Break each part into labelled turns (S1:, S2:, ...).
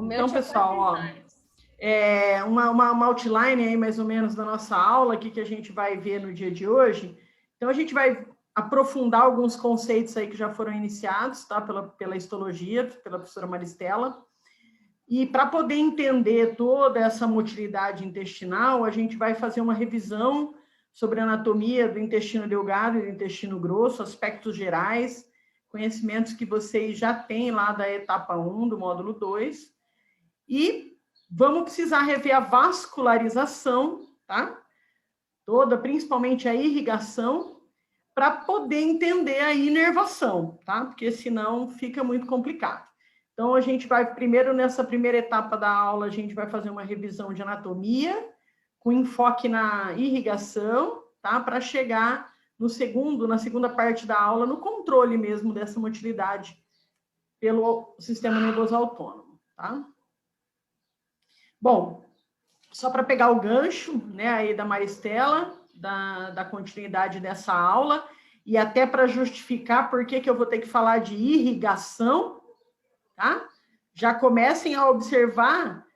S1: Então, pessoal, ó, uma outline aí, mais ou menos, da nossa aula aqui que a gente vai ver no dia de hoje. Então, a gente vai aprofundar alguns conceitos aí que já foram iniciados, tá? Pela histologia, pela professora Maristela. E para poder entender toda essa motilidade intestinal, a gente vai fazer uma revisão sobre a anatomia do intestino delgado e do intestino grosso, aspectos gerais, conhecimentos que vocês já têm lá da etapa 1 do módulo 2. E vamos precisar rever a vascularização, tá? Toda, principalmente a irrigação, para poder entender a inervação, tá? Porque senão fica muito complicado. Então, a gente vai, primeiro, nessa primeira etapa da aula, a gente vai fazer uma revisão de anatomia, com enfoque na irrigação, tá? Para chegar na segunda parte da aula, no controle mesmo dessa motilidade pelo sistema nervoso autônomo, tá? Bom, só para pegar o gancho, né, aí da Maristela, da continuidade dessa aula, e até para justificar por que eu vou ter que falar de irrigação, tá? Já comecem a observar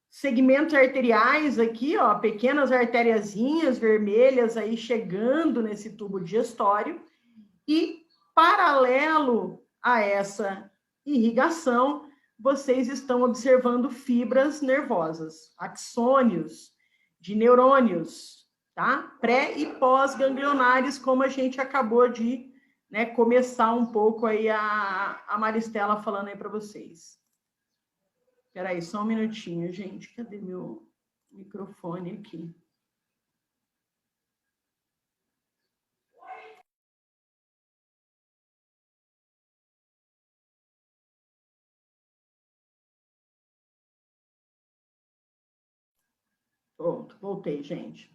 S1: segmentos arteriais aqui, ó, pequenas artériazinhas vermelhas aí chegando nesse tubo digestório, e paralelo a essa irrigação, vocês estão observando fibras nervosas, axônios de neurônios, tá? Pré e pós-ganglionares, como a gente acabou de, né, começar um pouco aí a Maristela falando aí para vocês. Espera aí, só um minutinho, gente. Cadê meu microfone aqui? Pronto, voltei, gente.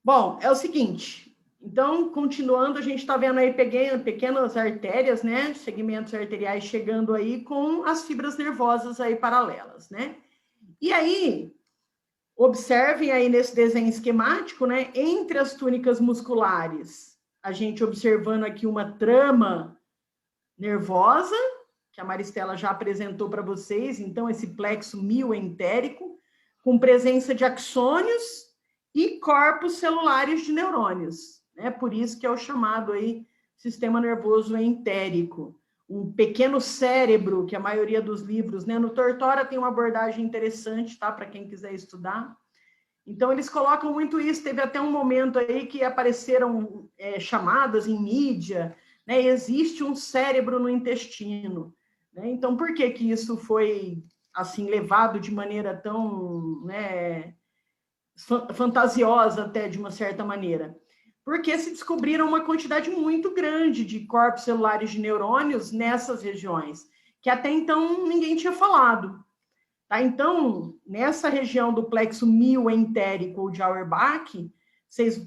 S1: Bom, é o seguinte. Então, continuando, a gente está vendo aí pequenas artérias, né? Segmentos arteriais chegando aí com as fibras nervosas aí paralelas, né? E aí, observem aí nesse desenho esquemático, né? Entre as túnicas musculares, a gente observando aqui uma trama nervosa, que a Maristela já apresentou para vocês, então esse plexo mioentérico, com presença de axônios e corpos celulares de neurônios, né? Por isso que é o chamado aí sistema nervoso entérico, um pequeno cérebro, que a maioria dos livros, né? No Tortora tem uma abordagem interessante, tá? Para quem quiser estudar. Então, eles colocam muito isso. Teve até um momento aí que apareceram chamadas em mídia, né? Existe um cérebro no intestino, né? Então, por que que isso foi, assim, levado de maneira tão, né, fantasiosa até, de uma certa maneira? Porque se descobriram uma quantidade muito grande de corpos celulares de neurônios nessas regiões, que até então ninguém tinha falado. Tá? Então, nessa região do plexo mioentérico ou de Auerbach,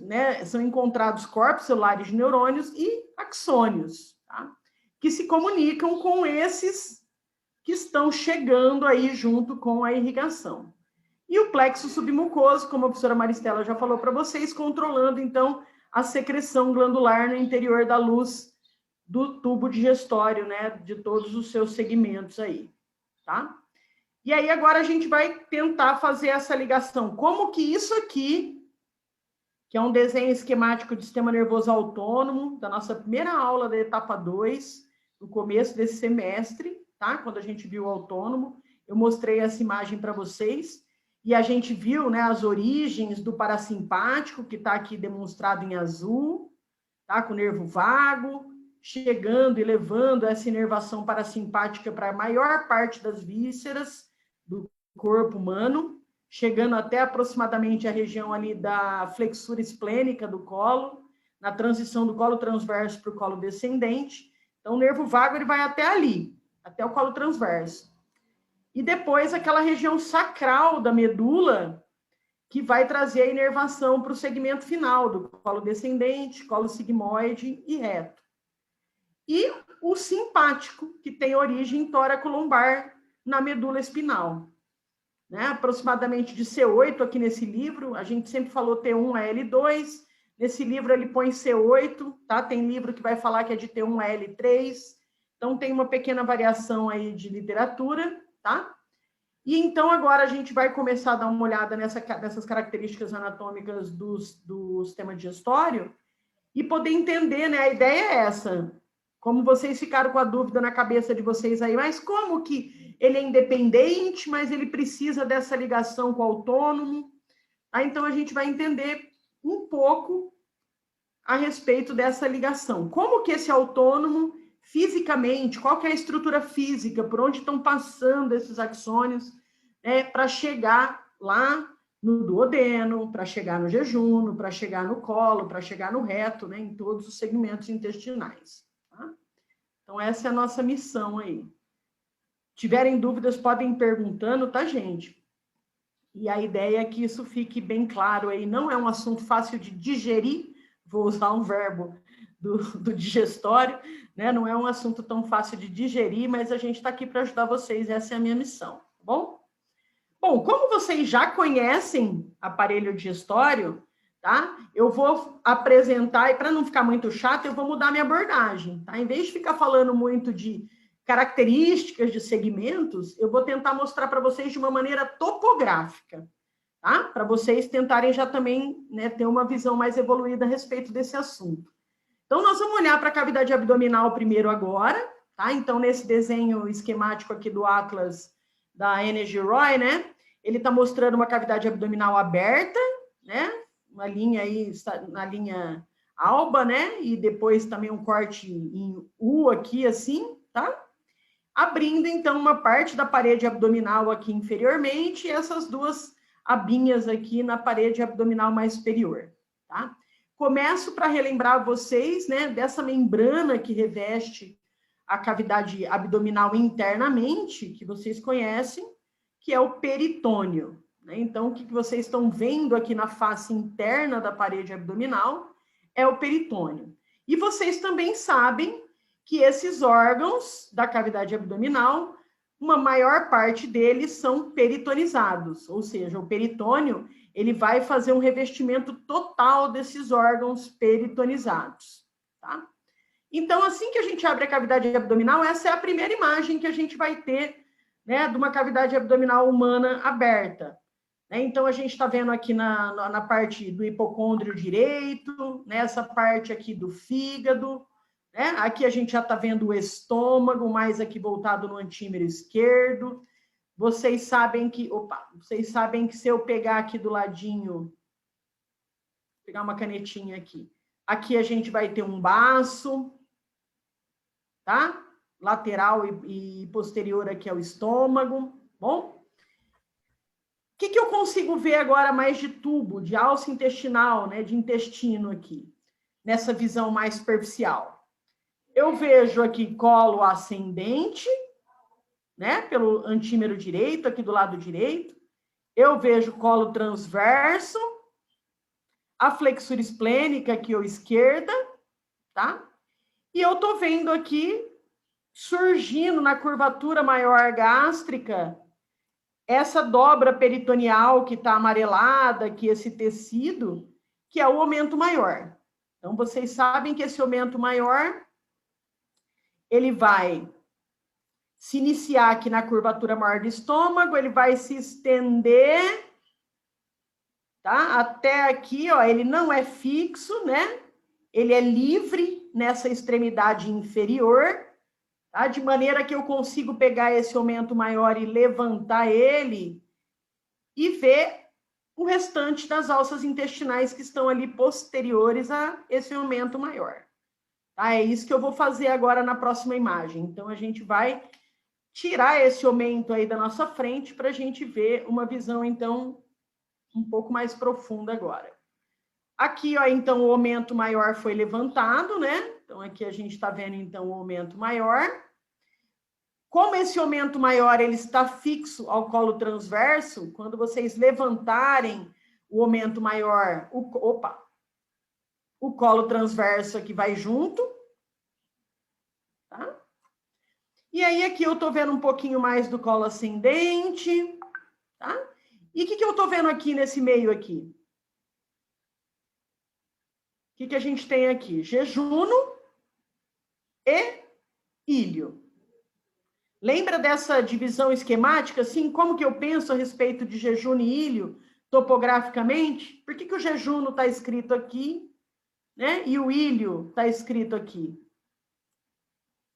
S1: né, são encontrados corpos celulares de neurônios e axônios, tá? Que se comunicam com esses que estão chegando aí junto com a irrigação. E o plexo submucoso, como a professora Maristela já falou para vocês, controlando, então, a secreção glandular no interior da luz do tubo digestório, né, de todos os seus segmentos aí, tá? E aí agora a gente vai tentar fazer essa ligação. Como que isso aqui, que é um desenho esquemático de sistema nervoso autônomo, da nossa primeira aula da etapa 2, no começo desse semestre, tá? Quando a gente viu o autônomo, eu mostrei essa imagem para vocês, e a gente viu, né, as origens do parasimpático, que está aqui demonstrado em azul, tá? Com o nervo vago, chegando e levando essa inervação parasimpática para a maior parte das vísceras do corpo humano, chegando até aproximadamente a região ali da flexura esplênica do colo, na transição do colo transverso para o colo descendente. Então, o nervo vago ele vai até ali, até o colo transverso. E depois aquela região sacral da medula, que vai trazer a inervação para o segmento final do colo descendente, colo sigmoide e reto. E o simpático, que tem origem tóraco-lombar na medula espinal. Né? Aproximadamente de C8 aqui nesse livro, a gente sempre falou T1 a L2, nesse livro ele põe C8, tá? Tem livro que vai falar que é de T1 a L3, então tem uma pequena variação aí de literatura, tá? E então agora a gente vai começar a dar uma olhada nessas características anatômicas do sistema digestório e poder entender, né? A ideia é essa. Como vocês ficaram com a dúvida na cabeça de vocês aí, mas como que ele é independente, mas ele precisa dessa ligação com o autônomo? Tá? Então a gente vai entender um pouco a respeito dessa ligação. Como que esse autônomo, fisicamente, qual que é a estrutura física, por onde estão passando esses axônios, para chegar lá no duodeno, para chegar no jejum, para chegar no colo, para chegar no reto, né, em todos os segmentos intestinais. Tá? Então, essa é a nossa missão aí. Tiverem dúvidas, podem ir perguntando, tá, gente? E a ideia é que isso fique bem claro aí. Não é um assunto fácil de digerir, vou usar um verbo do digestório, né? Não é um assunto tão fácil de digerir, mas a gente está aqui para ajudar vocês, essa é a minha missão, tá bom? Bom, como vocês já conhecem aparelho digestório, tá? Eu vou apresentar, e para não ficar muito chato, eu vou mudar minha abordagem, tá? Em vez de ficar falando muito de características de segmentos, eu vou tentar mostrar para vocês de uma maneira topográfica, tá? Para vocês tentarem já também, né, ter uma visão mais evoluída a respeito desse assunto. Então, nós vamos olhar para a cavidade abdominal primeiro agora, tá? Então, nesse desenho esquemático aqui do Atlas da Energy Roy, né? Ele está mostrando uma cavidade abdominal aberta, né? Uma linha aí, na linha alba, né? E depois também um corte em U aqui, assim, tá? Abrindo, então, uma parte da parede abdominal aqui inferiormente e essas duas abinhas aqui na parede abdominal mais superior, tá? Começo para relembrar vocês, né, dessa membrana que reveste a cavidade abdominal internamente, que vocês conhecem, que é o peritônio, né? Então, o que vocês estão vendo aqui na face interna da parede abdominal é o peritônio. E vocês também sabem que esses órgãos da cavidade abdominal, uma maior parte deles são peritonizados, ou seja, o peritônio, ele vai fazer um revestimento total desses órgãos peritonizados, tá? Então, assim que a gente abre a cavidade abdominal, essa é a primeira imagem que a gente vai ter, né, de uma cavidade abdominal humana aberta. Então, a gente está vendo aqui na parte do hipocôndrio direito, nessa parte aqui do fígado, né? Aqui a gente já está vendo o estômago, mais aqui voltado no antímero esquerdo. Vocês sabem que se eu pegar aqui do ladinho, pegar uma canetinha aqui a gente vai ter um baço, tá? Lateral e posterior aqui é o estômago, bom? O que eu consigo ver agora mais de tubo, de alça intestinal, né? De intestino aqui, nessa visão mais superficial? Eu vejo aqui colo ascendente, né? Pelo antímero direito, aqui do lado direito. Eu vejo colo transverso, a flexura esplênica aqui à esquerda, tá? E eu tô vendo aqui, surgindo na curvatura maior gástrica, essa dobra peritoneal que está amarelada, aqui esse tecido, que é o aumento maior. Então, vocês sabem que esse aumento maior, ele vai se iniciar aqui na curvatura maior do estômago, ele vai se estender, tá? Até aqui, ó, ele não é fixo, né? Ele é livre nessa extremidade inferior, tá? De maneira que eu consigo pegar esse aumento maior e levantar ele e ver o restante das alças intestinais que estão ali posteriores a esse aumento maior. Tá? É isso que eu vou fazer agora na próxima imagem. Então, a gente vai tirar esse aumento aí da nossa frente para a gente ver uma visão, então, um pouco mais profunda agora. Aqui, ó, então, o aumento maior foi levantado, né? Então, aqui a gente está vendo, então, o aumento maior. Como esse aumento maior ele está fixo ao colo transverso, quando vocês levantarem o aumento maior, o colo transverso aqui vai junto, tá? E aí aqui eu estou vendo um pouquinho mais do colo ascendente, tá? E o que eu estou vendo aqui nesse meio aqui? O que a gente tem aqui? Jejuno e ilho. Lembra dessa divisão esquemática, assim, como que eu penso a respeito de jejum e ilho, topograficamente? Por que o jejum está escrito aqui, né? E o ilho está escrito aqui?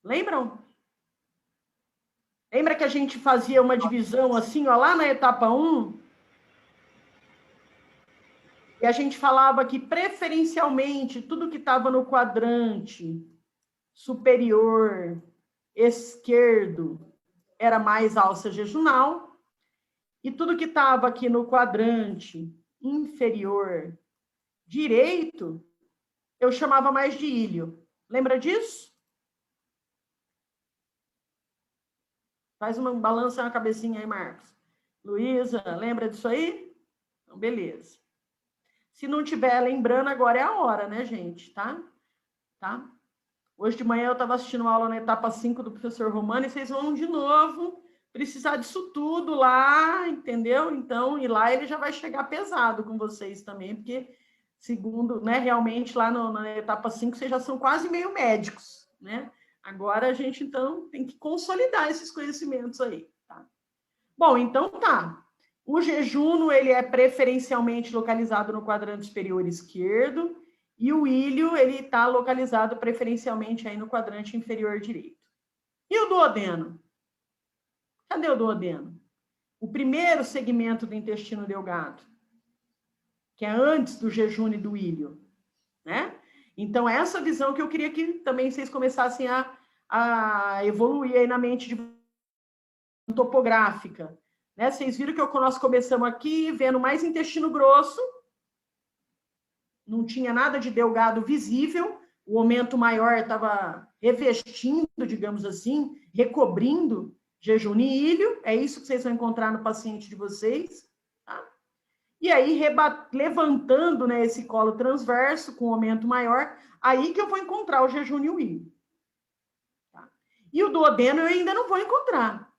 S1: Lembram? Lembra que a gente fazia uma divisão assim, ó, lá na etapa 1? E a gente falava que, preferencialmente, tudo que estava no quadrante superior esquerdo era mais alça jejunal, e tudo que estava aqui no quadrante inferior direito, eu chamava mais de ilho. Lembra disso? Faz uma balança na cabecinha aí, Marcos. Luísa, lembra disso aí? Então, beleza. Se não tiver lembrando, agora é a hora, né, gente? Tá? Hoje de manhã eu estava assistindo uma aula na etapa 5 do professor Romano e vocês vão de novo precisar disso tudo lá, entendeu? Então, e lá ele já vai chegar pesado com vocês também, porque, segundo, né, realmente lá na etapa 5 vocês já são quase meio médicos, né? Agora a gente, então, tem que consolidar esses conhecimentos aí, tá? Bom, então tá. O jejum, ele é preferencialmente localizado no quadrante superior esquerdo, e o ilho, ele está localizado preferencialmente aí no quadrante inferior direito. E o duodeno? Cadê o duodeno? O primeiro segmento do intestino delgado, que é antes do jejum e do ilho, né? Então, essa visão que eu queria que também vocês começassem a evoluir aí na mente de topográfica, né? Vocês viram que nós começamos aqui vendo mais intestino grosso, não tinha nada de delgado visível, o aumento maior estava revestindo, digamos assim, recobrindo jejum e ilho, é isso que vocês vão encontrar no paciente de vocês, tá? E aí, levantando, né, esse colo transverso com aumento maior, aí que eu vou encontrar o jejum e o ilho. Tá? E o duodeno eu ainda não vou encontrar.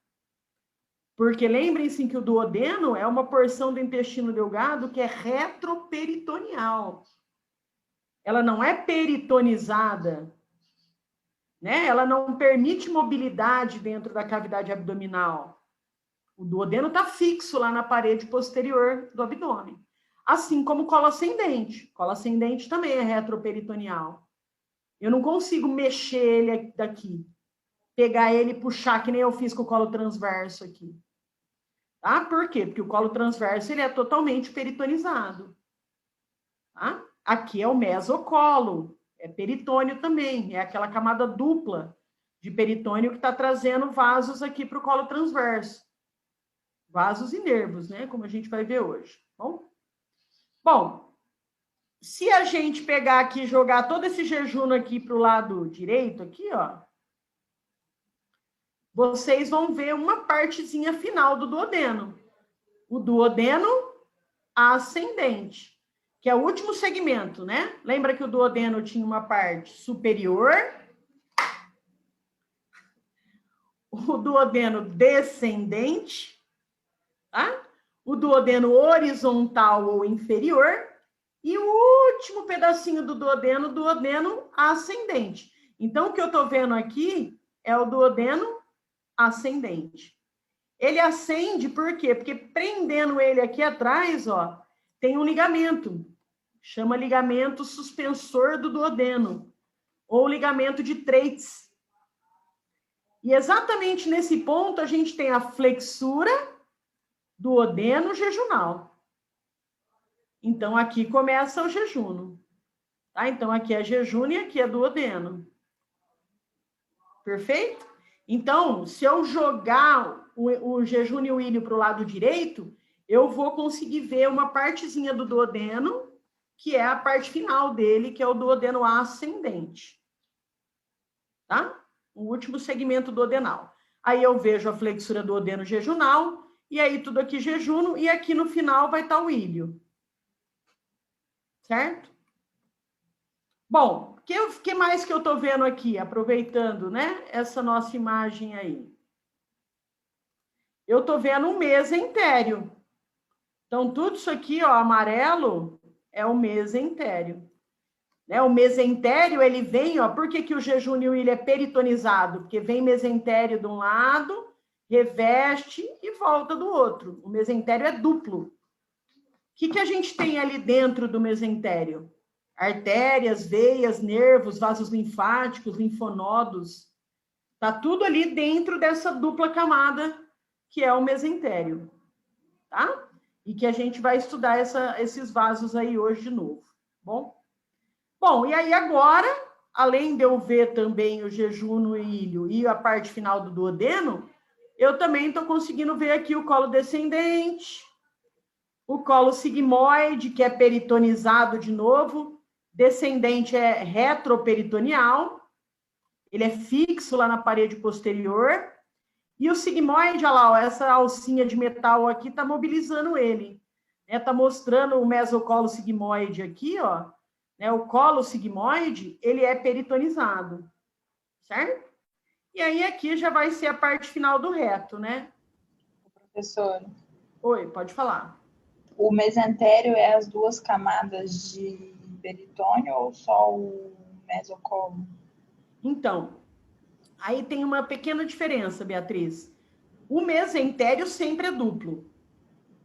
S1: Porque lembrem-se que o duodeno é uma porção do intestino delgado que é retroperitoneal. Ela não é peritonizada, né? Ela não permite mobilidade dentro da cavidade abdominal. O duodeno está fixo lá na parede posterior do abdômen. Assim como o colo ascendente. O colo ascendente também é retroperitoneal. Eu não consigo mexer ele daqui, pegar ele e puxar, que nem eu fiz com o colo transverso aqui. Tá? Por quê? Porque o colo transverso ele é totalmente peritonizado. Tá? Aqui é o mesocolo, é peritônio também, é aquela camada dupla de peritônio que está trazendo vasos aqui para o colo transverso. Vasos e nervos, né? Como a gente vai ver hoje. Bom, se a gente pegar aqui e jogar todo esse jejum aqui para o lado direito, aqui, ó, vocês vão ver uma partezinha final do duodeno. O duodeno ascendente, que é o último segmento, né? Lembra que o duodeno tinha uma parte superior, o duodeno descendente, tá? O duodeno horizontal ou inferior, e o último pedacinho do duodeno ascendente. Então, o que eu estou vendo aqui é o duodeno ascendente. Ele ascende por quê? Porque prendendo ele aqui atrás, ó, tem um ligamento. Chama ligamento suspensor do duodeno, ou ligamento de Treitz. E exatamente nesse ponto a gente tem a flexura duodeno jejunal. Então, aqui começa o jejum. Tá? Então, aqui é jejum e aqui é duodeno. Perfeito? Então, se eu jogar o jejum e o ilho para o lado direito, eu vou conseguir ver uma partezinha do duodeno, que é a parte final dele, que é o duodeno ascendente. Tá? O último segmento duodenal. Aí eu vejo a flexura duodeno jejunal, e aí tudo aqui jejuno, e aqui no final vai estar o ilho. Certo? Bom, o que mais que eu estou vendo aqui, aproveitando, né, essa nossa imagem aí? Eu estou vendo um mesentério. Então, tudo isso aqui, ó, amarelo, é o mesentério. Né? O mesentério, ele vem, ó, por que o jejúnio ele é peritonizado? Porque vem mesentério de um lado, reveste e volta do outro. O mesentério é duplo. O que a gente tem ali dentro do mesentério? Artérias, veias, nervos, vasos linfáticos, linfonodos. Tá tudo ali dentro dessa dupla camada que é o mesentério, tá? E que a gente vai estudar esses vasos aí hoje de novo, bom? Bom, e aí agora, além de eu ver também o jejum no ilho e a parte final do duodeno, eu também estou conseguindo ver aqui o colo descendente, o colo sigmoide, que é peritonizado de novo, descendente é retroperitoneal, ele é fixo lá na parede posterior, e o sigmoide, olha lá, ó, essa alcinha de metal aqui está mobilizando ele. Está mostrando o mesocolo sigmoide aqui, ó. Né, o colo sigmoide, ele é peritonizado, certo? E aí aqui já vai ser a parte final do reto, né?
S2: Professora.
S1: Oi, pode falar.
S2: O mesentério é as duas camadas de peritônio ou só o mesocolo?
S1: Então, aí tem uma pequena diferença, Beatriz. O mesentério sempre é duplo,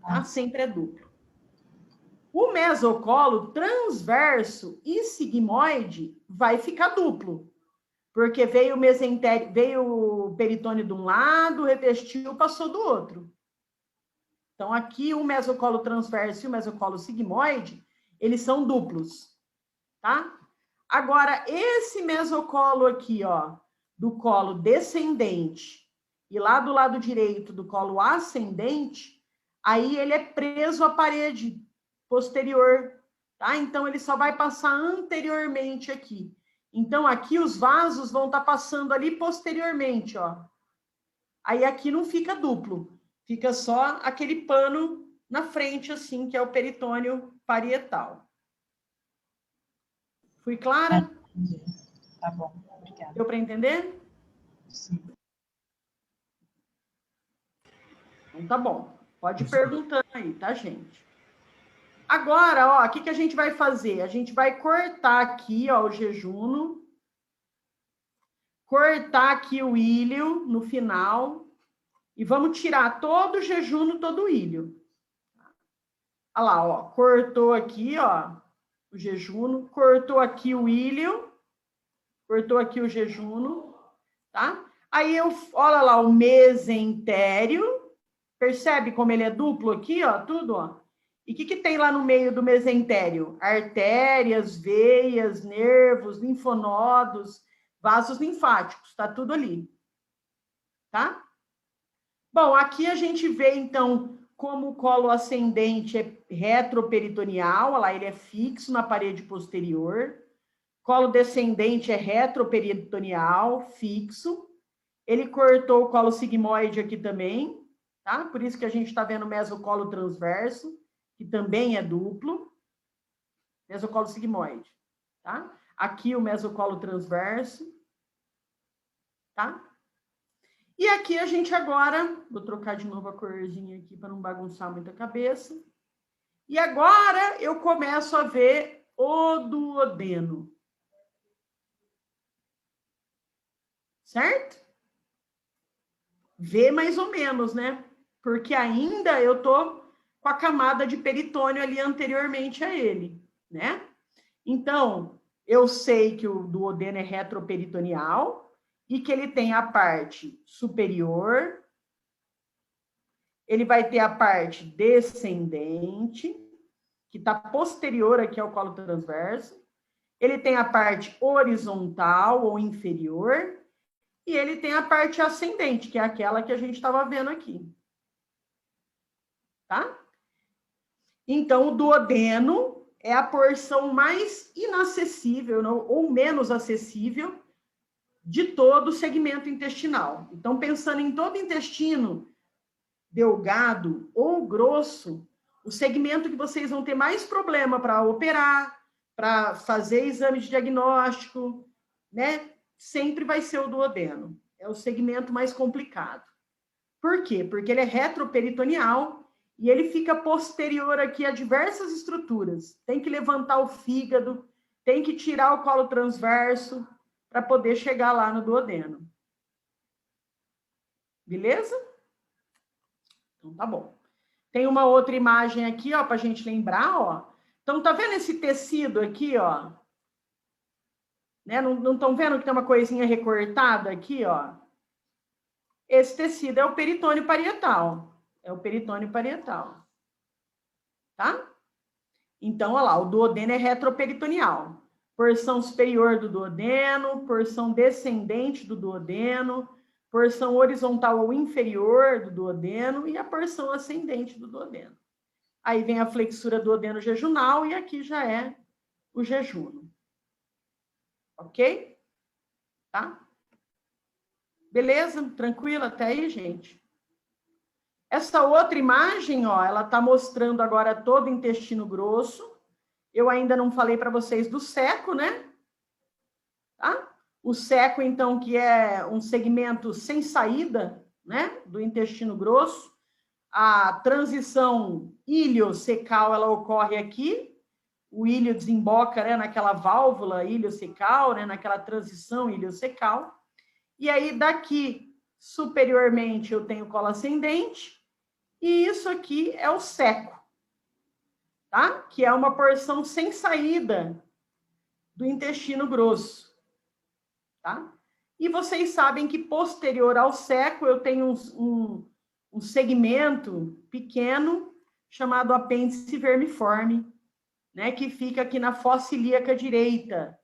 S1: tá? Sempre é duplo. O mesocolo transverso e sigmoide vai ficar duplo, porque veio o mesentério, veio o peritônio de um lado, revestiu, passou do outro. Então, aqui o mesocolo transverso e o mesocolo sigmoide, eles são duplos, tá? Agora, esse mesocolo aqui, ó, do colo descendente e lá do lado direito do colo ascendente, aí ele é preso à parede posterior, tá? Então, ele só vai passar anteriormente aqui. Então, aqui os vasos vão estar passando ali posteriormente, ó. Aí aqui não fica duplo, fica só aquele pano na frente, assim, que é o peritônio parietal. Fui clara?
S2: Entendi. Tá bom, obrigada.
S1: Deu para entender?
S2: Sim.
S1: Então tá bom. Pode ir perguntando aí, tá, gente? Agora, ó, o que a gente vai fazer? A gente vai cortar aqui, ó, o jejuno. Cortar aqui o ilho no final. E vamos tirar todo o jejuno, todo o ilho. Olha lá, ó. Cortou aqui, ó, o jejuno. Cortou aqui o ilho. Cortou aqui o jejuno, tá? Aí eu, olha lá, o mesentério. Percebe como ele é duplo aqui, ó, tudo, ó. E o que tem lá no meio do mesentério? Artérias, veias, nervos, linfonodos, vasos linfáticos, tá tudo ali. Tá? Bom, aqui a gente vê, então, como o colo ascendente é retroperitoneal, olha lá, ele é fixo na parede posterior. Colo descendente é retroperitoneal, fixo. Ele cortou o colo sigmoide aqui também, tá? Por isso que a gente está vendo o mesocolo transverso, que também é duplo. Mesocolo sigmoide, tá? Aqui o mesocolo transverso, tá? E aqui a gente agora, vou trocar de novo a corzinha aqui para não bagunçar muito a cabeça. E agora eu começo a ver o duodeno. Certo? Ver mais ou menos, né? Porque ainda eu tô com a camada de peritônio ali anteriormente a ele, né? Então, eu sei que o duodeno é retroperitoneal e que ele tem a parte superior, ele vai ter a parte descendente, que está posterior aqui ao colo transverso, ele tem a parte horizontal ou inferior, e ele tem a parte ascendente, que é aquela que a gente estava vendo aqui. Tá? Então, o duodeno é a porção mais inacessível, não, ou menos acessível, de todo o segmento intestinal. Então, pensando em todo o intestino delgado ou grosso, o segmento que vocês vão ter mais problema para operar, para fazer exame de diagnóstico, né? Sempre vai ser o duodeno. É o segmento mais complicado. Por quê? Porque ele é retroperitoneal e ele fica posterior aqui a diversas estruturas. Tem que levantar o fígado, tem que tirar o colo transverso para poder chegar lá no duodeno. Beleza? Então, tá bom. Tem uma outra imagem aqui, ó, para a gente lembrar, ó. Então, tá vendo esse tecido aqui, ó? Né? Não estão vendo que tem uma coisinha recortada aqui, ó? Esse tecido é o peritônio parietal. É o peritônio parietal. Tá? Então, olha lá, o duodeno é retroperitoneal. Porção superior do duodeno, porção descendente do duodeno, porção horizontal ou inferior do duodeno e a porção ascendente do duodeno. Aí vem a flexura duodeno-jejunal e aqui já é o jejuno. Ok? Tá? Beleza? Tranquilo até aí, gente? Essa outra imagem, ó, ela está mostrando agora todo o intestino grosso. Eu ainda não falei para vocês do seco, né? Tá? O seco, então, que é um segmento sem saída, né? Do intestino grosso. A transição iliocecal, ela ocorre aqui. O ilho desemboca, né, naquela válvula iliocecal, né, naquela transição iliocecal. E aí, daqui, superiormente, eu tenho colo ascendente. E isso aqui é o seco, tá? Que é uma porção sem saída do intestino grosso, tá? E vocês sabem que posterior ao seco eu tenho um segmento pequeno chamado apêndice vermiforme, né? Que fica aqui na fossa ilíaca direita,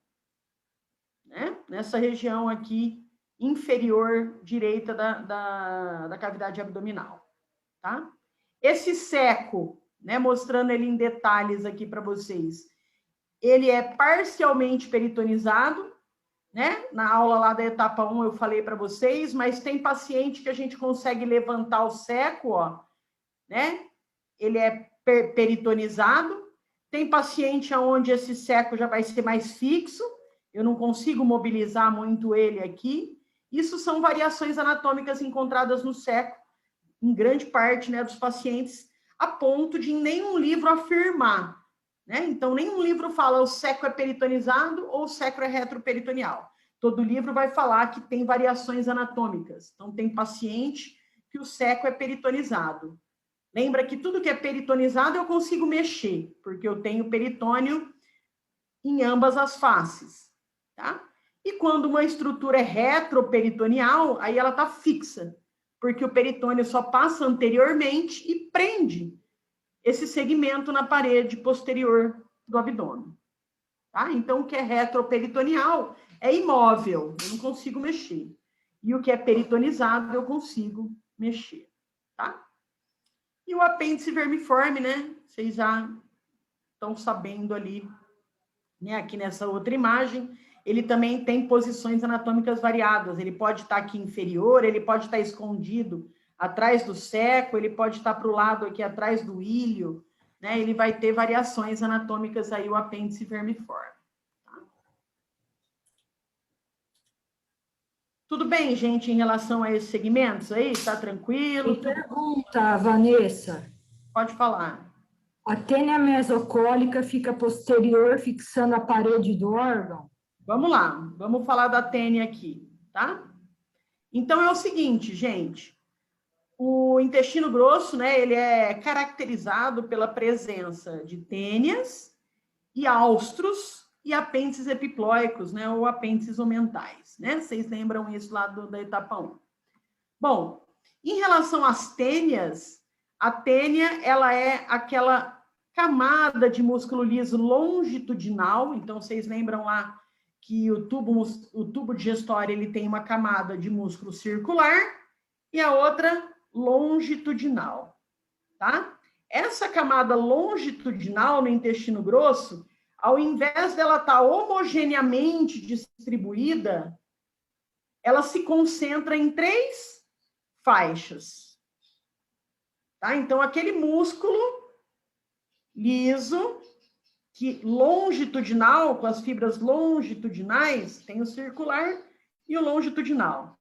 S1: né? Nessa região aqui inferior direita da cavidade abdominal, tá? Esse seco, né, mostrando ele em detalhes aqui para vocês, ele é parcialmente peritonizado, né? Na aula lá da etapa 1 eu falei para vocês, mas tem paciente que a gente consegue levantar o seco, ó, né? Ele é peritonizado. Tem paciente onde esse seco já vai ser mais fixo, eu não consigo mobilizar muito ele aqui. Isso são variações anatômicas encontradas no seco, em grande parte, né, dos pacientes, a ponto de em nenhum livro afirmar, né? Então, nenhum livro fala o seco é peritonizado ou o seco é retroperitoneal. Todo livro vai falar que tem variações anatômicas. Então, tem paciente que o seco é peritonizado. Lembra que tudo que é peritonizado eu consigo mexer, porque eu tenho peritônio em ambas as faces, tá? E quando uma estrutura é retroperitoneal, aí ela está fixa, porque o peritônio só passa anteriormente e prende esse segmento na parede posterior do abdômen. Tá? Então, o que é retroperitoneal é imóvel, eu não consigo mexer. E o que é peritonizado, eu consigo mexer. Tá? E o apêndice vermiforme, né? Vocês já estão sabendo ali, né? Aqui nessa outra imagem, ele também tem posições anatômicas variadas. Ele pode estar aqui inferior, ele pode estar escondido atrás do seco, ele pode estar para o lado aqui atrás do ilho, né? Ele vai ter variações anatômicas aí, o apêndice vermiforme. Tá? Tudo bem, gente, em relação a esses segmentos aí? Tá tranquilo?
S3: E pergunta, Vanessa.
S1: Pode falar.
S3: A tênia mesocólica fica posterior, fixando a parede do órgão?
S1: Vamos lá, vamos falar da tênia aqui, tá? Então, é o seguinte, gente. O intestino grosso, né, ele é caracterizado pela presença de tênias e áustros e apêndices epiploicos, né, ou apêndices omentais, né? Vocês lembram isso lá da etapa 1. Bom, em relação às tênias, a tênia, ela é aquela camada de músculo liso longitudinal, então vocês lembram lá que o tubo digestório, ele tem uma camada de músculo circular e a outra longitudinal, tá? Essa camada longitudinal no intestino grosso, ao invés dela estar homogeneamente distribuída, ela se concentra em 3 faixas, tá? Então, aquele músculo liso, que longitudinal, com as fibras longitudinais, tem o circular e o longitudinal,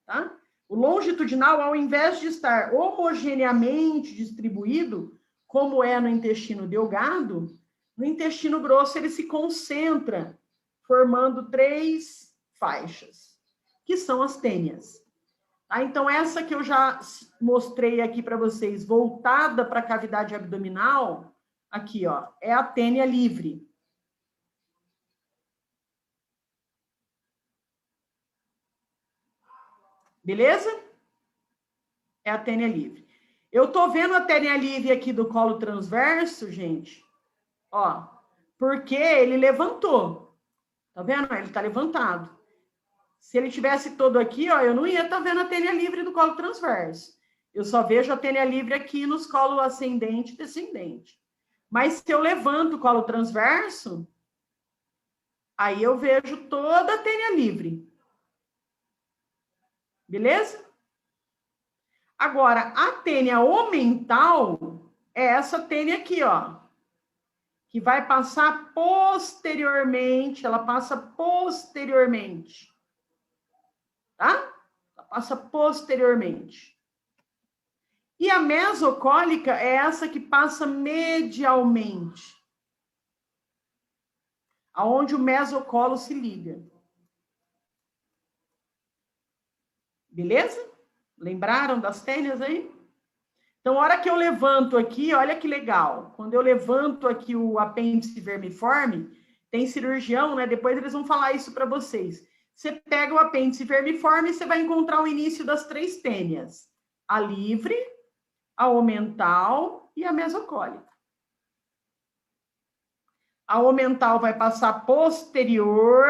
S1: tá? O longitudinal, ao invés de estar homogeneamente distribuído, como é no intestino delgado, No intestino grosso, ele se concentra, formando 3 faixas, que são as tênias. Tá? Então, essa que eu já mostrei aqui para vocês, voltada para a cavidade abdominal, aqui, ó, é a tênia livre. Beleza? É a tênia livre. Eu tô vendo a tênia livre aqui do colo transverso, gente, ó, porque ele levantou. Tá vendo? Ele tá levantado. Se ele tivesse todo aqui, ó, eu não ia estar vendo a tênia livre do colo transverso. Eu só vejo a tênia livre aqui nos colos ascendente e descendente. Mas se eu levanto o colo transverso, aí eu vejo toda a tênia livre. Beleza? Agora, a tênia omental é essa tênia aqui, ó, que vai passar posteriormente, ela passa posteriormente. Tá? Ela passa posteriormente. E a mesocólica é essa que passa medialmente, aonde o mesocolo se liga. Beleza? Lembraram das tênias aí? Então, a hora que eu levanto aqui, olha que legal. Quando eu levanto aqui o apêndice vermiforme, tem cirurgião, né? Depois eles vão falar isso para vocês. Você pega o apêndice vermiforme e você vai encontrar o início das 3 tênias. A livre, a omental e a mesocólica. A omental vai passar posterior,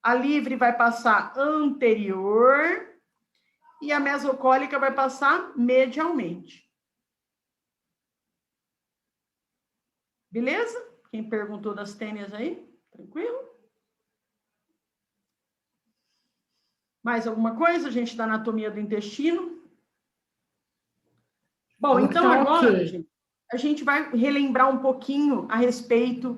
S1: a livre vai passar anterior e a mesocólica vai passar medialmente. Beleza? Quem perguntou das tênias aí? Tranquilo? Mais alguma coisa, gente, da anatomia do intestino? Bom, então agora, gente, a gente vai relembrar um pouquinho a respeito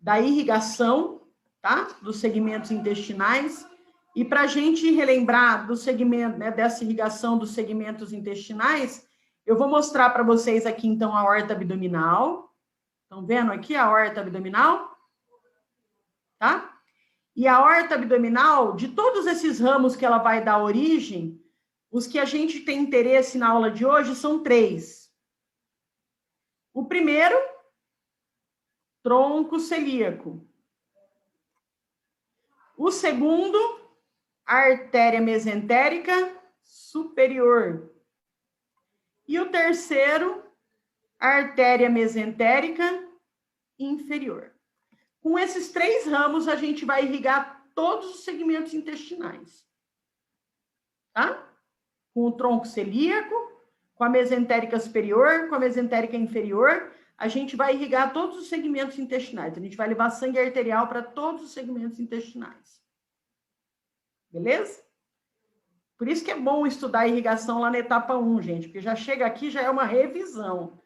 S1: da irrigação, tá? Dos segmentos intestinais. E para a gente relembrar do segmento, né, dessa irrigação dos segmentos intestinais, eu vou mostrar para vocês aqui, então, a aorta abdominal. Estão vendo aqui a aorta abdominal? Tá? E a aorta abdominal, de todos esses ramos que ela vai dar origem, os que a gente tem interesse na aula de hoje são 3. O primeiro, tronco celíaco. O segundo, artéria mesentérica superior. E o terceiro, artéria mesentérica inferior. Com esses 3 ramos, a gente vai irrigar todos os segmentos intestinais. Tá? Com o tronco celíaco, com a mesentérica superior, com a mesentérica inferior, a gente vai irrigar todos os segmentos intestinais. A gente vai levar sangue arterial para todos os segmentos intestinais. Beleza? Por isso que é bom estudar a irrigação lá na etapa 1, gente, porque já chega aqui, já é uma revisão.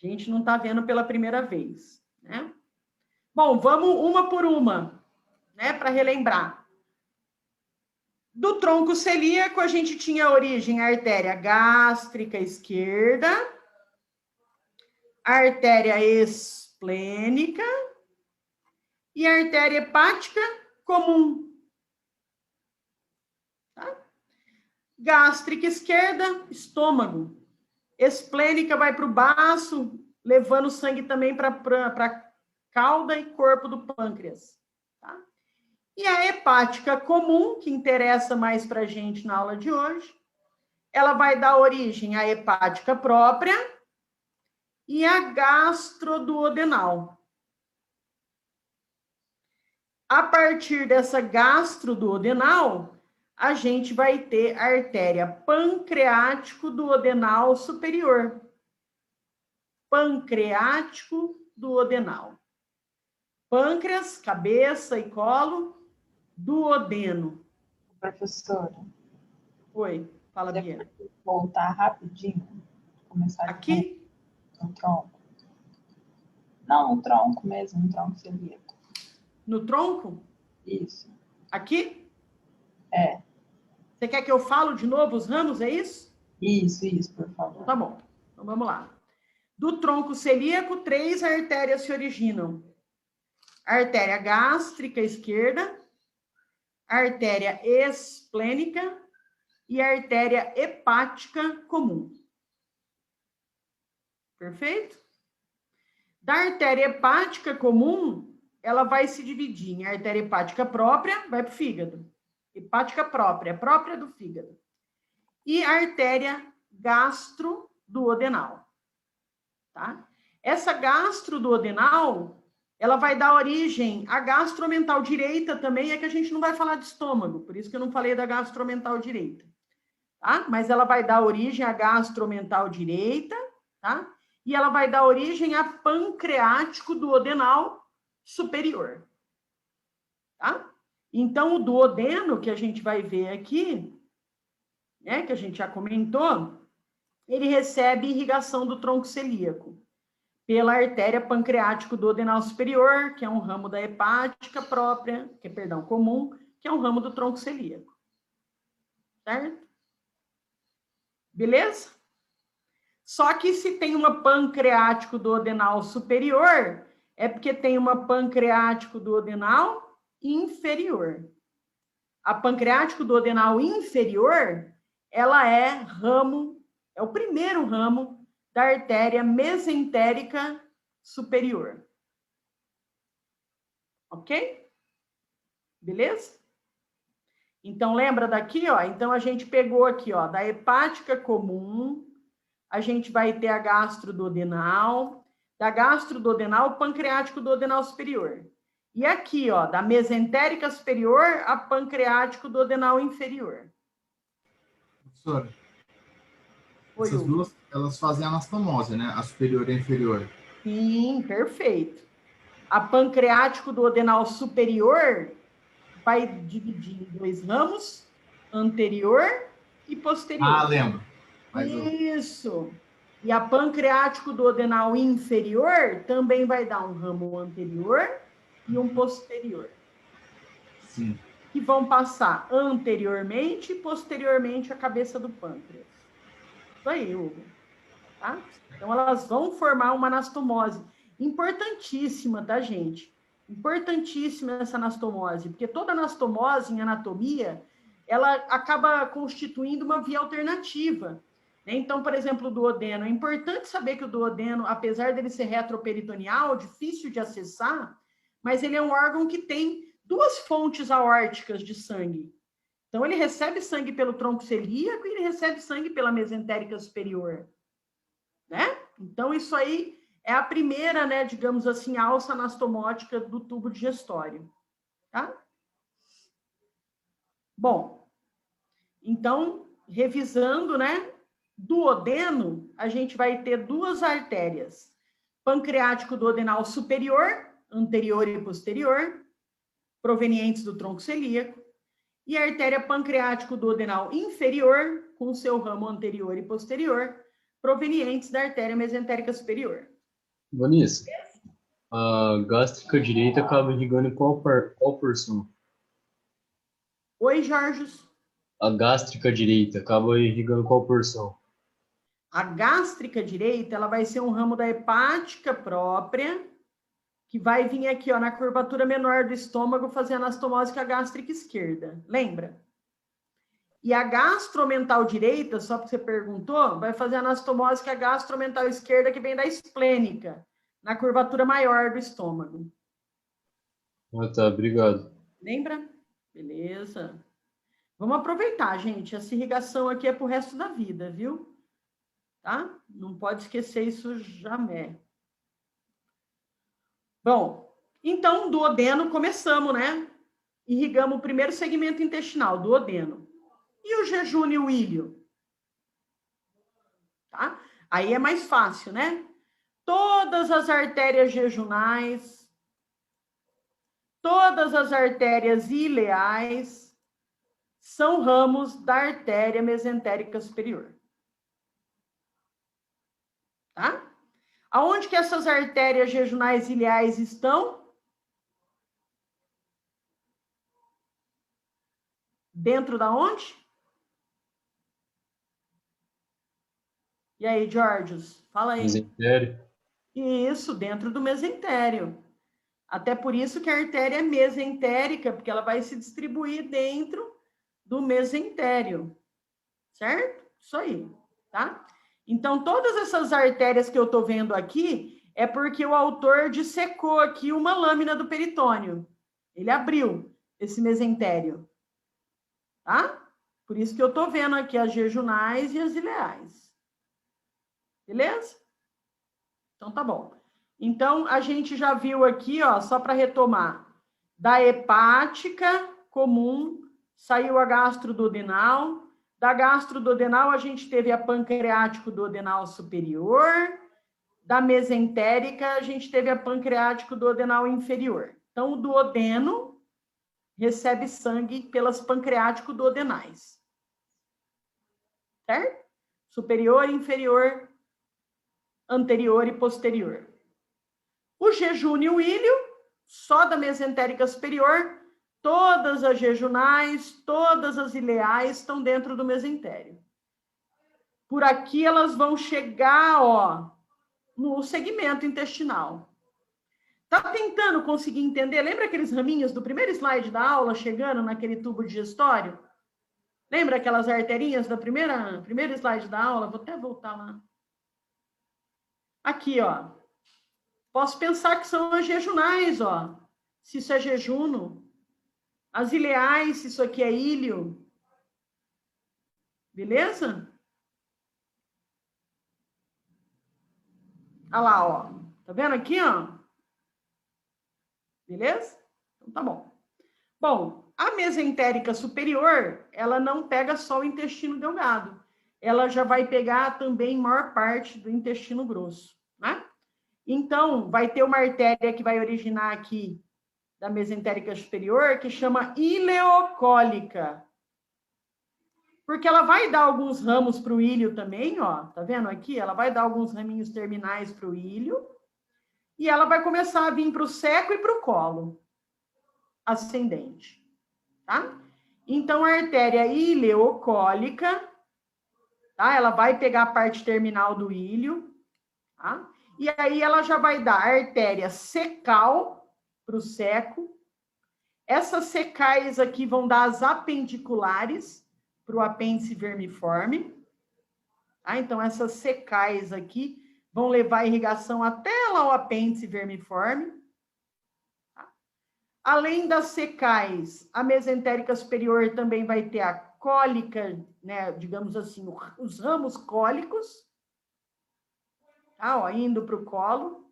S1: A gente não está vendo pela primeira vez, né? Bom, vamos uma por uma, né, para relembrar. Do tronco celíaco, a gente tinha a origem a artéria gástrica esquerda, a artéria esplênica e a artéria hepática comum. Tá? Gástrica esquerda, estômago. Esplênica vai para o baço, levando sangue também para cauda e corpo do pâncreas. Tá? E a hepática comum, que interessa mais para a gente na aula de hoje, ela vai dar origem à hepática própria e à gastroduodenal. A partir dessa gastroduodenal, a gente vai ter a artéria pancreático-duodenal superior. Pancreático-duodenal. Pâncreas, cabeça e colo, duodeno.
S2: Professora.
S1: Oi, fala, Bia.
S2: Voltar rapidinho. Começar
S1: aqui?
S2: No tronco. Não, no tronco mesmo, no tronco celíaco.
S1: No tronco?
S2: Isso.
S1: Aqui?
S2: É.
S1: Você quer que eu falo de novo os ramos, é isso?
S2: Isso, por favor.
S1: Tá bom. Então vamos lá. Do tronco celíaco, 3 artérias se originam. A artéria gástrica esquerda, a artéria esplênica e a artéria hepática comum. Perfeito? Da artéria hepática comum, ela vai se dividir em artéria hepática própria, vai para o fígado. Hepática própria, própria do fígado. E a artéria gastroduodenal. Tá? Essa gastroduodenal, ela vai dar origem à gastromental direita também, é que a gente não vai falar de estômago, por isso que eu não falei da gastromental direita. Tá? Mas ela vai dar origem à gastromental direita, tá? E ela vai dar origem a pancreático duodenal superior. Tá? Então, o duodeno, que a gente vai ver aqui, né, que a gente já comentou, ele recebe irrigação do tronco celíaco pela artéria pancreático duodenal superior, que é um ramo da hepática própria, comum, que é um ramo do tronco celíaco. Certo? Beleza? Só que se tem uma pancreático duodenal superior, é porque tem uma pancreático duodenal inferior. A pancreático duodenal inferior, ela é o primeiro ramo da artéria mesentérica superior. Ok? Beleza? Então, lembra daqui, ó? Então, a gente pegou aqui, ó, da hepática comum, a gente vai ter a gastroduodenal, da gastroduodenal, pancreático duodenal superior. E aqui, ó, da mesentérica superior a pancreático duodenal inferior.
S4: Professora, essas duas, elas fazem anastomose, né? A superior e a inferior.
S1: Sim, perfeito. A pancreático duodenal superior vai dividir em 2 ramos, anterior e posterior.
S4: Ah, lembro.
S1: Isso. E a pancreático duodenal inferior também vai dar um ramo anterior e um posterior.
S4: Sim.
S1: Que vão passar anteriormente e posteriormente a cabeça do pâncreas. Isso aí, Hugo. Tá? Então, elas vão formar uma anastomose. Importantíssima, tá, gente? Importantíssima essa anastomose, porque toda anastomose em anatomia, ela acaba constituindo uma via alternativa. Né? Então, por exemplo, o duodeno. É importante saber que o duodeno, apesar dele ser retroperitoneal, difícil de acessar, mas ele é um órgão que tem 2 fontes aórticas de sangue. Então, ele recebe sangue pelo tronco celíaco e ele recebe sangue pela mesentérica superior. Né? Então, isso aí é a primeira, né, digamos assim, alça anastomótica do tubo digestório. Tá? Bom, então, revisando, né, duodeno, a gente vai ter 2 artérias. Pancreático duodenal superior, anterior e posterior, provenientes do tronco celíaco, e a artéria pancreático duodenal inferior, com seu ramo anterior e posterior, provenientes da artéria mesentérica superior.
S5: Vanessa, a gástrica direita acaba irrigando qual porção?
S1: Oi, Jorge.
S5: A gástrica direita acaba irrigando qual porção?
S1: A gástrica direita, ela vai ser um ramo da hepática própria, que vai vir aqui, ó, na curvatura menor do estômago, fazer anastomose com a gástrica esquerda. Lembra? E a gastromental direita, só porque você perguntou, vai fazer anastomose com a gastromental esquerda, que vem da esplênica, na curvatura maior do estômago.
S5: Ah, tá, obrigado.
S1: Lembra? Beleza. Vamos aproveitar, gente. Essa irrigação aqui é pro resto da vida, viu? Tá? Não pode esquecer isso jamais. Bom, então, duodeno, começamos, né? Irrigamos o primeiro segmento intestinal, duodeno. E o jejum e o ilho? Tá? Aí é mais fácil, né? Todas as artérias jejunais, todas as artérias ileais são ramos da artéria mesentérica superior. Tá? Aonde que essas artérias jejunais ileais estão? Dentro da onde? E aí, Georgios? Fala aí.
S5: Mesentério.
S1: Isso, dentro do mesentério. Até por isso que a artéria é mesentérica, porque ela vai se distribuir dentro do mesentério. Certo? Isso aí, tá? Então, todas essas artérias que eu estou vendo aqui é porque o autor dissecou aqui uma lâmina do peritônio. Ele abriu esse mesentério, tá? Por isso que eu estou vendo aqui as jejunais e as ileais. Beleza? Então, tá bom. Então, a gente já viu aqui, ó, só para retomar, da hepática comum, saiu a gastroduodenal. Da gastroduodenal, a gente teve a pancreático-duodenal superior. Da mesentérica, a gente teve a pancreático-duodenal inferior. Então, o duodeno recebe sangue pelas pancreático-duodenais. Certo? Superior, inferior, anterior e posterior. O jejúnio e o ilho, só da mesentérica superior, todas as jejunais, todas as ileais estão dentro do mesentério. Por aqui elas vão chegar, ó, no segmento intestinal. Tá tentando conseguir entender? Lembra aqueles raminhos do primeiro slide da aula chegando naquele tubo digestório? Lembra aquelas arterinhas da primeiro slide da aula? Vou até voltar lá. Aqui, ó. Posso pensar que são as jejunais, ó. Se isso é jejuno. As ileais, se isso aqui é ilho. Beleza? Olha lá, ó. Tá vendo aqui, ó? Beleza? Então tá bom. Bom, a mesentérica superior, ela não pega só o intestino delgado. Ela já vai pegar também maior parte do intestino grosso, né? Então, vai ter uma artéria que vai originar aqui da mesentérica superior, que chama ileocólica. Porque ela vai dar alguns ramos para o ilho também, ó. Tá vendo aqui? Ela vai dar alguns raminhos terminais para o ilho. E ela vai começar a vir para o seco e para o colo ascendente, tá? Então, a artéria ileocólica, tá? Ela vai pegar a parte terminal do ilho, tá? E aí ela já vai dar a artéria secal para o seco. Essas secais aqui vão dar as apendiculares para o apêndice vermiforme. Tá? Então, essas secais aqui vão levar a irrigação até lá o apêndice vermiforme. Tá? Além das secais, a mesentérica superior também vai ter a cólica, né, digamos assim, os ramos cólicos. Tá, ó, indo para o colo.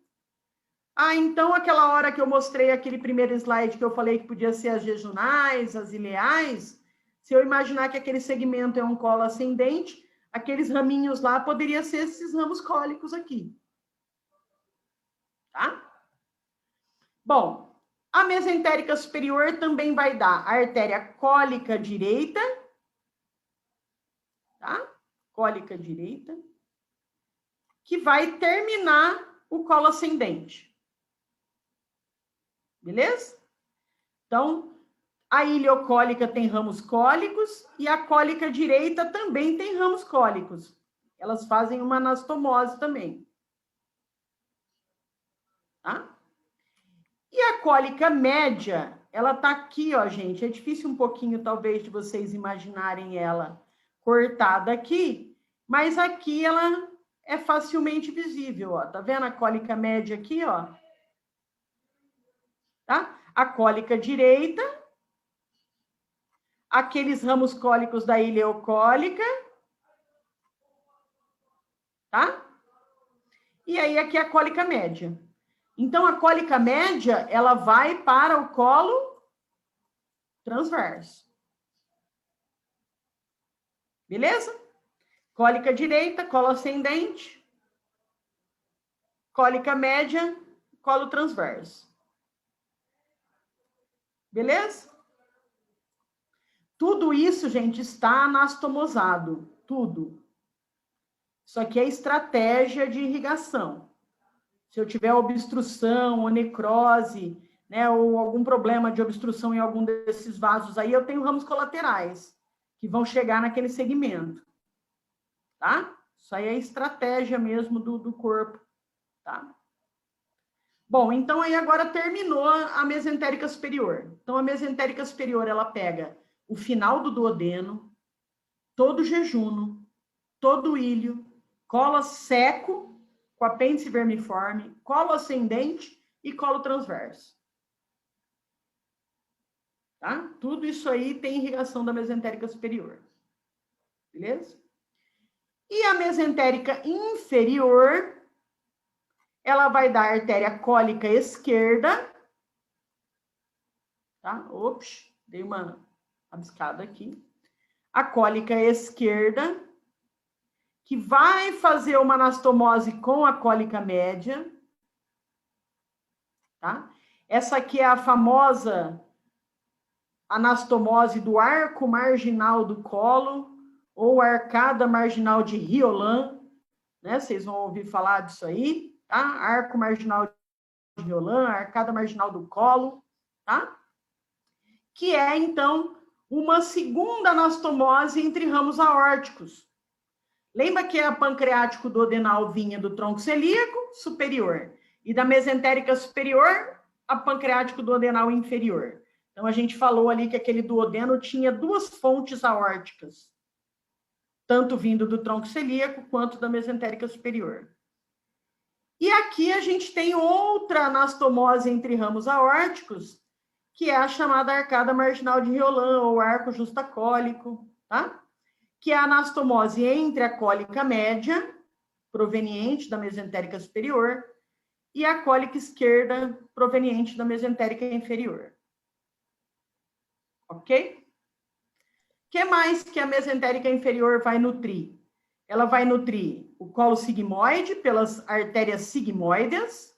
S1: Ah, então aquela hora que eu mostrei aquele primeiro slide que eu falei que podia ser as jejunais, as ileais, se eu imaginar que aquele segmento é um colo ascendente, aqueles raminhos lá poderiam ser esses ramos cólicos aqui. Tá? Bom, a mesentérica superior também vai dar a artéria cólica direita. Tá? Cólica direita. Que vai terminar o colo ascendente. Beleza? Então, a ileocólica tem ramos cólicos e a cólica direita também tem ramos cólicos. Elas fazem uma anastomose também. Tá? E a cólica média, ela tá aqui, ó, gente. É difícil um pouquinho, talvez, de vocês imaginarem ela cortada aqui, mas aqui ela é facilmente visível, ó. Tá vendo a cólica média aqui, ó? Tá? A cólica direita, aqueles ramos cólicos da ileocólica, tá? E aí aqui a cólica média. Então a cólica média, ela vai para o colo transverso. Beleza? Cólica direita, colo ascendente. Cólica média, colo transverso. Beleza? Tudo isso, gente, está anastomosado. Tudo. Isso aqui é estratégia de irrigação. Se eu tiver obstrução ou necrose, né, ou algum problema de obstrução em algum desses vasos aí, eu tenho ramos colaterais que vão chegar naquele segmento. Tá? Isso aí é estratégia mesmo do corpo. Tá? Bom, então aí agora terminou a mesentérica superior. Então a mesentérica superior, ela pega o final do duodeno, todo o jejuno, todo o ilho, colo seco, com apêndice vermiforme, colo ascendente e colo transverso. Tá? Tudo isso aí tem irrigação da mesentérica superior. Beleza? E a mesentérica inferior, ela vai dar artéria cólica esquerda. Tá? Ops, dei uma abiscada aqui. A cólica esquerda, que vai fazer uma anastomose com a cólica média. Tá? Essa aqui é a famosa anastomose do arco marginal do colo, ou arcada marginal de Riolan, né? Vocês vão ouvir falar disso aí, tá? Arco marginal de Riolan, arcada marginal do colo, tá? Que é, então, uma segunda anastomose entre ramos aórticos. Lembra que a pancreático duodenal vinha do tronco celíaco superior, e da mesentérica superior, a pancreático duodenal inferior. Então, a gente falou ali que aquele duodeno tinha duas fontes aórticas, tanto vindo do tronco celíaco quanto da mesentérica superior. E aqui a gente tem outra anastomose entre ramos aórticos, que é a chamada arcada marginal de Riolan, ou arco justacólico, tá? Que é a anastomose entre a cólica média, proveniente da mesentérica superior, e a cólica esquerda, proveniente da mesentérica inferior. Ok? O que mais que a mesentérica inferior vai nutrir? Ela vai nutrir o colo sigmoide pelas artérias sigmoides.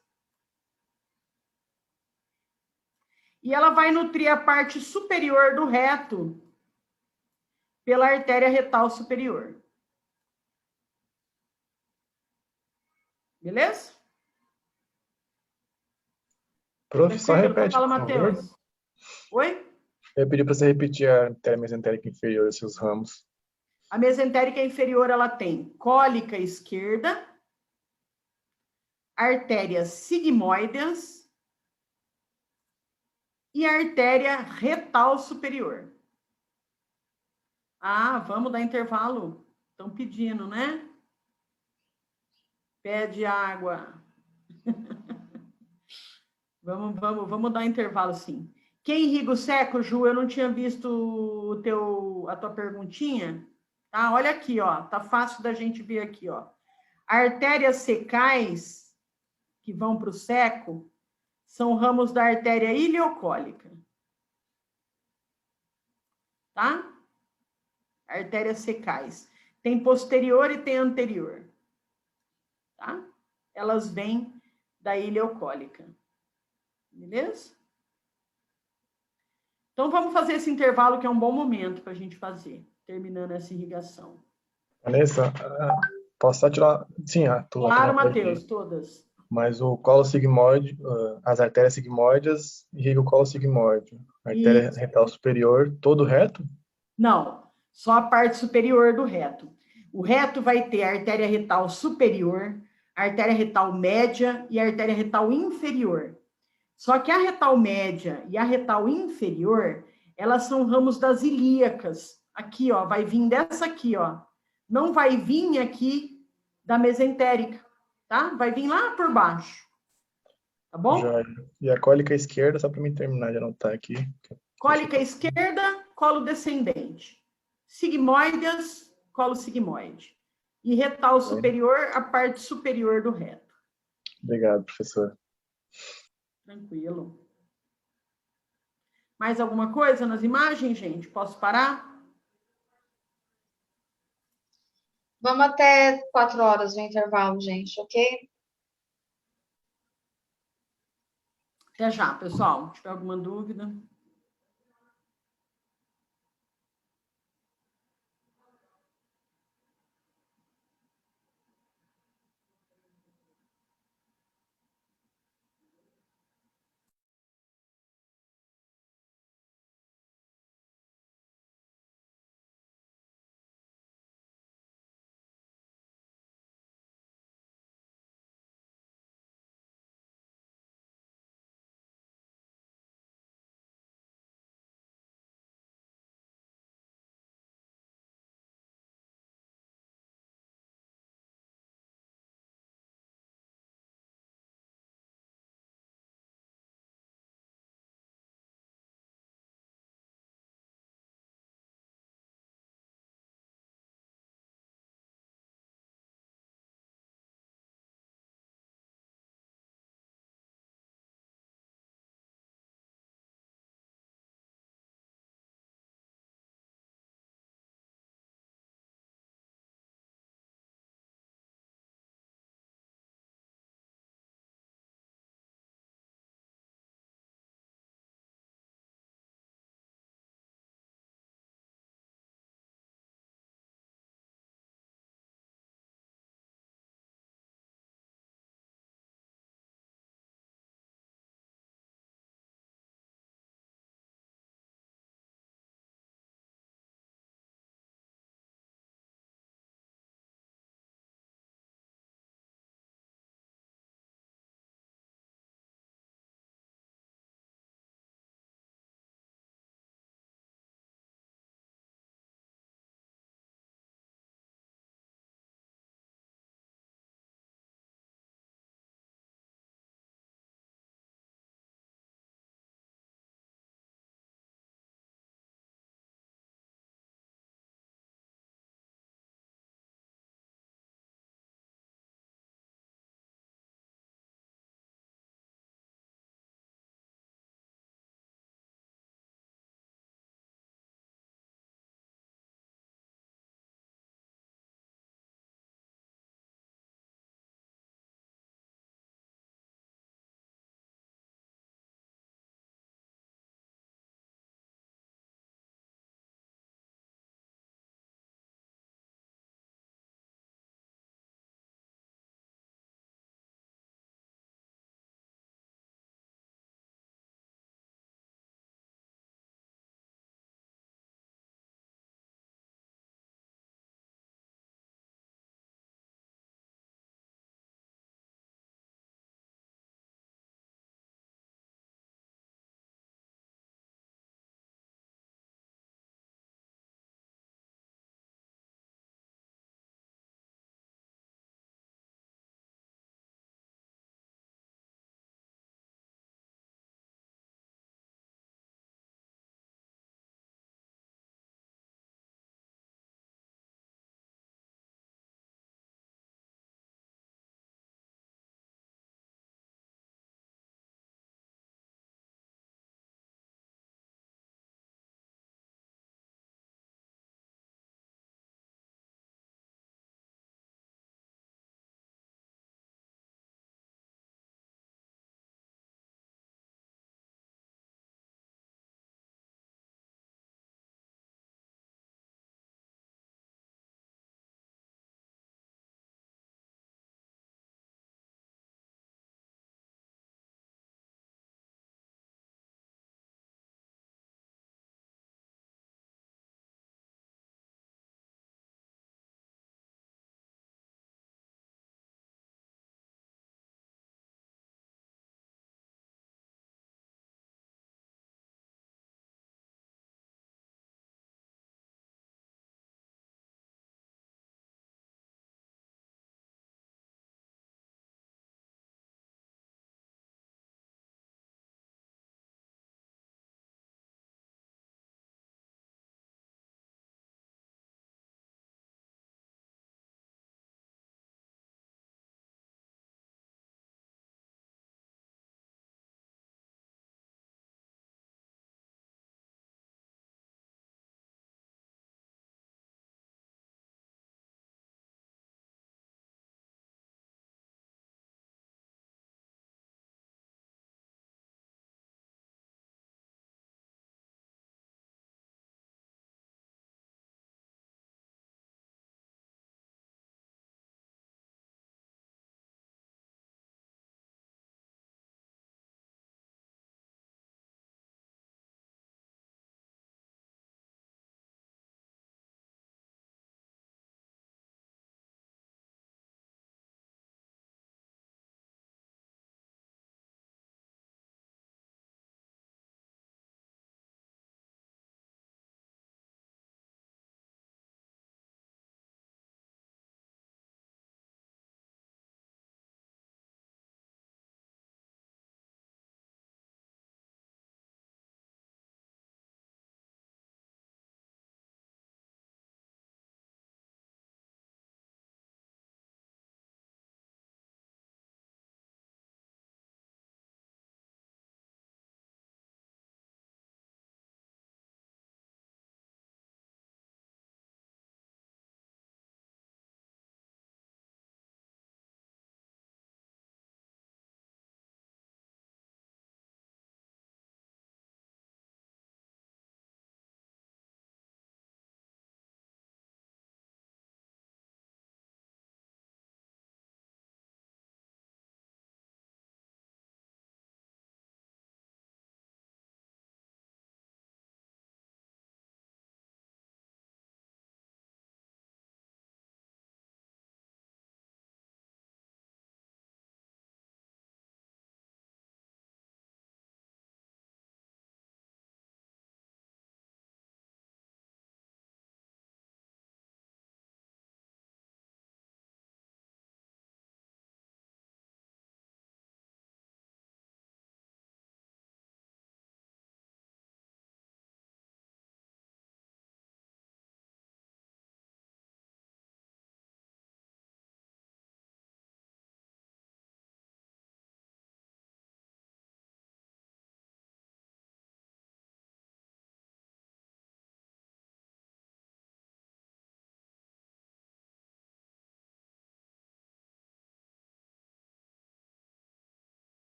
S1: E ela vai nutrir a parte superior do reto pela artéria retal superior. Beleza?
S6: Prof, só repete,
S1: Fala,
S6: por favor.
S1: Matheus. Oi?
S6: Eu pedi para você repetir a artéria mesentérica inferior, seus ramos.
S1: A mesentérica inferior, ela tem cólica esquerda, artérias sigmoides e artéria retal superior. Ah, vamos dar intervalo. Estão pedindo, né? Pede água. Vamos dar intervalo, sim. Quem irriga o seco, Ju, eu não tinha visto a tua perguntinha. Tá? Olha aqui, ó. Tá fácil da gente ver aqui, ó. Artérias secais que vão para o seco são ramos da artéria ileocólica. Tá? Artérias secais. Tem posterior e tem anterior. Tá? Elas vêm da ileocólica. Beleza? Então, vamos fazer esse intervalo, que é um bom momento para a gente fazer, terminando essa irrigação.
S6: Vanessa, posso só tirar... Sim,
S1: Claro, Matheus, todas.
S6: Mas o colo sigmoide, as artérias sigmoides irriga o colo sigmoide. A artéria retal superior, todo reto?
S1: Não, só a parte superior do reto. O reto vai ter a artéria retal superior, a artéria retal média e a artéria retal inferior. Só que a retal média e a retal inferior, elas são ramos das ilíacas. Aqui, ó, vai vir dessa aqui, ó. Não vai vir aqui da mesentérica, tá? Vai vir lá por baixo. Tá bom?
S6: Já. E a cólica esquerda, só para mim terminar de anotar aqui.
S1: Cólica esquerda, colo descendente. Sigmoides, colo sigmoide. E retal superior, a parte superior do reto.
S6: Obrigado, professor.
S1: Tranquilo. Mais alguma coisa nas imagens, gente? Posso parar?
S2: Vamos até 4 horas no intervalo, gente, ok?
S1: Até já, pessoal. Se tiver alguma dúvida.